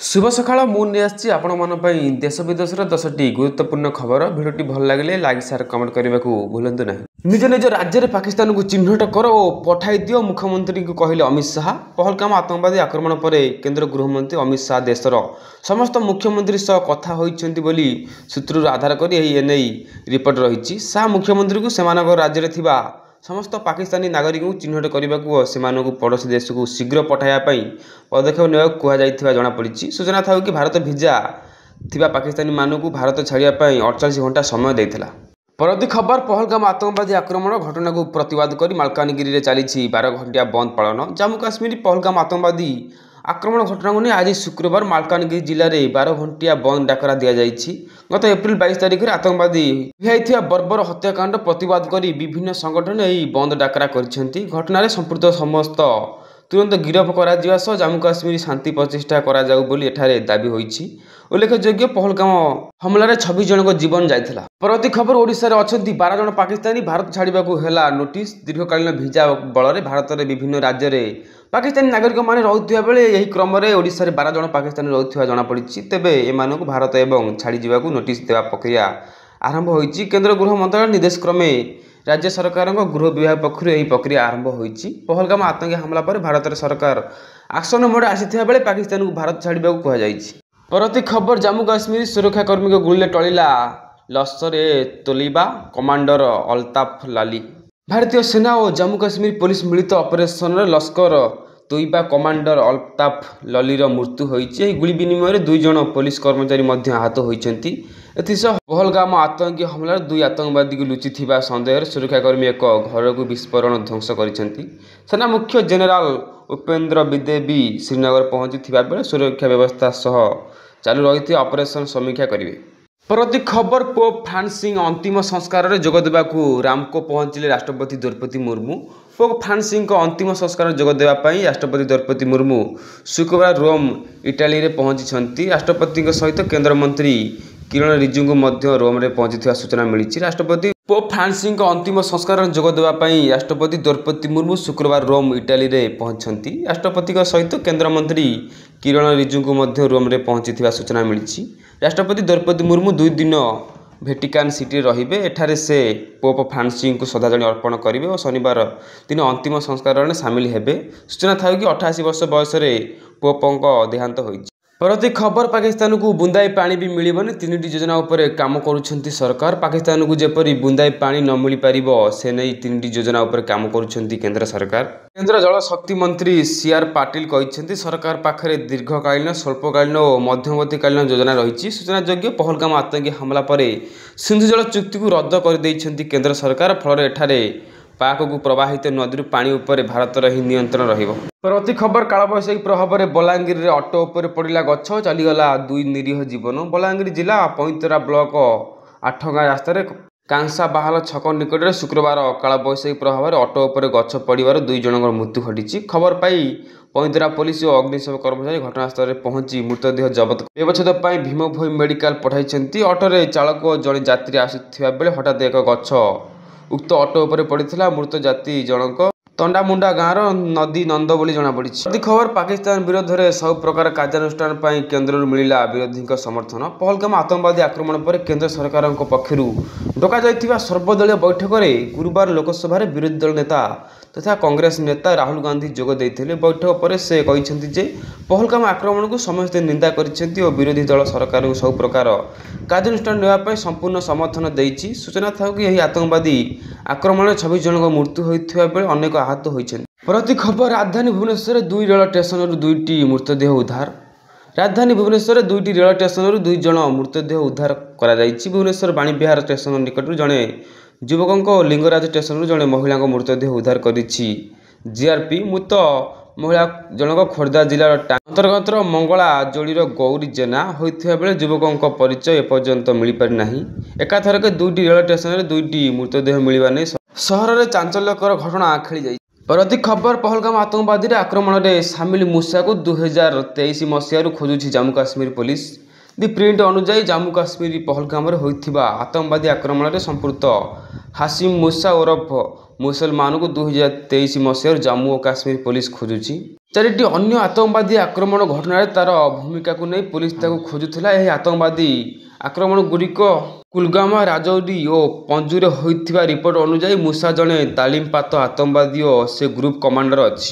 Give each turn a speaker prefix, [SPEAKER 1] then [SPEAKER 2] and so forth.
[SPEAKER 1] शुभ सकाळ मुझे आपण देश विदेशर 10टी गुरुत्वपूर्ण खबर भिडियोटी भल लगे लाइक शेयर कमेंट करने को भूलु ना। निज निज राज्य में पाकिस्तान को चिन्हट कर और पठाई दियो मुख्यमंत्री को कहले अमित शाह। पहलगाम आतंकवादी आक्रमण पर केंद्र गृहमंत्री अमित शाह देशर समस्त मुख्यमंत्री सह कथा होइछन्ति बोली सूत्रु आधार कर एने रिपोर्ट रही। शाह मुख्यमंत्री को सेमानक राज्य में थिबा समस्त पाकिस्तानी नागरिक को चिन्हट करने को सेमानक पड़ोशी देश को शीघ्र पठाइवाई पदक्षेप ने कहुई जमापड़ी। सूचना था कि भारत भिजा थिबा पाकिस्तानी मानू भारत छाड़ापी 48 घंटा समय देता। परवर्ती खबर पहलगाम आतंकवादी आक्रमण घटना को प्रतिवाद कर मालकानगिरी में चली 12 घंटिया बंद पालन। जम्मू काश्मीर पहलगाम आतंकवादी आक्रमण घटना को नहीं आज शुक्रवार मालकानगिरी जिले में 12 घंटिया बंद डाकरा दि जाएगी। गत एप्रिल 22 तारिख में आतंकवादी भियाई बर्बर हत्याकांड प्रतिवाद कर विभिन्न संगठन यह बंद डाकरा करछन्ति। घटना संपुक्त समस्त तुरंत गिरफ करा जम्मू काश्मीर शांति प्रतिष्ठा करा बोली एठारे दाबी होईछि। उल्लेखयोग्य पहलगाम हमलार 26 जन जीवन जाइथिला। परवर्ती खबर ओडिशा रे अछन्ति 12 जन पाकिस्तानी भारत छाड़िबा को हेला नोटिस। दीर्घकालीन भिजा बल भारत रे विभिन्न राज्य रे पाकिस्तानी नागरिक माने रहुथिबा बेले एही क्रम रे ओडिशा रे 12 जन पाकिस्तानी रहुथिबा जणा पड़िछि। तेबे एमानकु भारत एवं छाड़ी जिबा को नोटिस देवा प्रक्रिया आरंभ होईछि। केंद्र गृह मंत्रालय निर्देश क्रमे राज्य सरकार गृह विभाग पक्ष यह प्रक्रिया आरंभ होईछि। पहलगाम आतंकी हमला पर भारत सरकार एक्शन मोड आसीथिबा बेले पाकिस्तान को भारत छाड़िबा को कहा जाईछि। परवर्ती खबर जम्मू काश्मीर सुरक्षाकर्मी को गुली टळिला लश्कर ए तोलिबा कमांडर अल्ताफ लाली। भारतीय सेना और जम्मू काश्मीर पुलिस मिलित ऑपरेशन लश्कर तोइबा कमांडर अल्ताफ ललीर मृत्यु होईछि। गुली विनिमय 2 जन पुलिस कर्मचारी आहत होइछन्ति। एथिसह पहलगाम आतंकी हमलार 2 आतंकवादी को लुचि थिबा संदेह सुरक्षाकर्मी एक घर को विस्फोरण ध्वंस करिसेंति। सेना मुख्य जनरल उपेंद्र विदेवी श्रीनगर पहुंची थिबा बेले सुरक्षा व्यवस्था सह चालू रही ऑपरेशन समीक्षा करेंगे। परवर्ती खबर पोप फ्रांसिस अंतिम संस्कार में जोग देवाकू रामको पहुंचले राष्ट्रपति द्रौपदी मुर्मू। पोप फ्रांसिस अंतिम संस्कार जोग देवाई राष्ट्रपति द्रौपदी मुर्मू शुक्रवार रोम इटाली में पहुंची। राष्ट्रपति सहित केन्द्रमंत्री किरण रिजिजू मध्य रोम में पहुंची सूचना मिली। राष्ट्रपति पोप फ्रांसिस अंतिम संस्कार में जोग देवाई राष्ट्रपति द्रौपदी मुर्मू शुक्रवार रोम इटाली में पहुंचती। राष्ट्रपति सहित केन्द्रमंत्री किरण रिजिजू मध्य रोम में पहुंची सूचना मिली। राष्ट्रपति द्रौपदी मुर्मू 2 दिन वेटिकान सिटी रहिबे। एठारे से पोप फ्रांसिस को श्रद्धांजलि अर्पण करेंगे और शनिवार दिन अंतिम संस्कार में सामिल हेबे। सूचना था कि 88 वर्ष बयस पोपको देहांत होइछि। परवर्ती खबर पाकिस्तान को बुंदाई पानी भी मिलबनी 3टी योजना उपर काम करुछन्ति सरकार। पाकिस्तान को जेपरी बुंदाई पानी न मिल पारिबो से नहीं 3टी योजना उपर काम करुछन्ति केंद्र सरकार। केंद्र जल शक्ति मंत्री सीआर पाटिल कहिसेंति सरकार पाखरे दीर्घकालीन स्वल्पकालीन और मध्यवर्तीकालीन योजना रही। सूचनायोग्य पहलगाम आतंकी हमला पर सिंधु जल चुक्ति को रद्द कर देइछन्ति केंद्र सरकार। फल एठारे पाक को प्रवाहित नदी पानी उपर भारतर ही नियंत्रण रहिबो। परवर्ती खबर कालबैशाखी प्रभाव में बलांगीर रे ऑटो उपर पड़ा गछ चलीगला 2 निरीह जीवन। बलांगीर जिला पैंतरा ब्लॉक 8 गाँ रास्त कांसा बाहाल छक निकट में शुक्रवार कालबैशाखी प्रभाव में ऑटो उपर गछ पड़ार 2 जनकर मृत्यु घटी। खबर पाई पैंतरा पुलिस और अग्निशम कर्मचारी घटनास्थल में पहुंची मृतदेह जबत व्यवच्छेद भीमभोई मेडिकल पठाई। ऑटोरे चालक और जड़े यात्री आसुथिबा बेले हठात एक गछ उक्त ऑटो उपर पड़ा। मृत जात्री जनक तंडामुंडा गाँवर नदी नंद बोली जमापड़ी। खबर पाकिस्तान विरोध में सब प्रकार कार्यानुष्ठान पर केन्द्र मिला विरोधी समर्थन। पहलगाम आतंकवादी आक्रमण पर केंद्र सरकार पक्षर डक सर्वदलीय बैठक में गुरुवार लोकसभा विरोधी दल नेता तथा कांग्रेस नेता राहुल गांधी जोग देते। बैठक पर से कहते पहलगाम आक्रमण को समस्ते निंदा कर विरोधी दल सरकार को सब प्रकार कार्यानुष्ठान नापी संपूर्ण समर्थन देती। सूचना था कि यह आतंकवादी आक्रमण 26 जन मृत्यु होता बेले अनेक आहत होती। परवर्ती खबर राजधानी भुवनेश्वर 2 रेल स्टेशन 2टी मृतदेह उद्धार। राजधानी भुवनेश्वर 2टी रेल स्टेशन 2 जन मृतदेह उद्धार करा जायछि। भुवनेश्वर बाणीविहार स्टेशन निकट जड़े युवक लिंगराज स्टेशन जड़े महिला मृतदेह उद्धार करिछि जीआरपी। मृत महिला जनक खोर्धा जिलार अंतर्गत मंगला जोड़ीर गौरी जेना होता बेले युवक परिचय एपर्यंत मिल पारि नाही। एकाथरके 2टी रेल स्टेशन 2टी मृतदेह मिलवा नहीं सहर में चांचल्यकर घटना खेली जाइछि। परवर्ती खबर पहलगाम आतंकवादी आक्रमण में सामिल मूसा को 2023 मसीह खोजुछि जम्मू काश्मीर पुलिस। दि प्रिंट अनुसार जम्मू काश्मीर पहलगाम होइथिबा आतंकवादी आक्रमण में संपुक्त हासिम मूसा ओरफ मुसलमान को 2023 मसीह जम्मू और काश्मीर पुलिस खोजुछि। ଚାରିଟି ଅନ୍ୟ ଆତଙ୍କବାଦୀ ଆକ୍ରମଣ ଘଟଣାରେ ତାର ଭୂମିକାକୁ ନେଇ ପୁଲିସ ତାକୁ ଖୋଜୁଥିଲା। ଏହି ଆତଙ୍କବାଦୀ ଆକ୍ରମଣଗୁଡ଼ିକ କୁଲଗାମ, ରାଜୌରୀ ଓ ପଞ୍ଜୁରେ ହୋଇଥିବା ରିପୋର୍ଟ ଅନୁଯାୟୀ ମୁସା ଜଣେ ତାଲିମପ୍ରାପ୍ତ ଆତଙ୍କବାଦୀ ଓ ସେ ଗ୍ରୁପ୍ କମାଣ୍ଡର ଅଛି।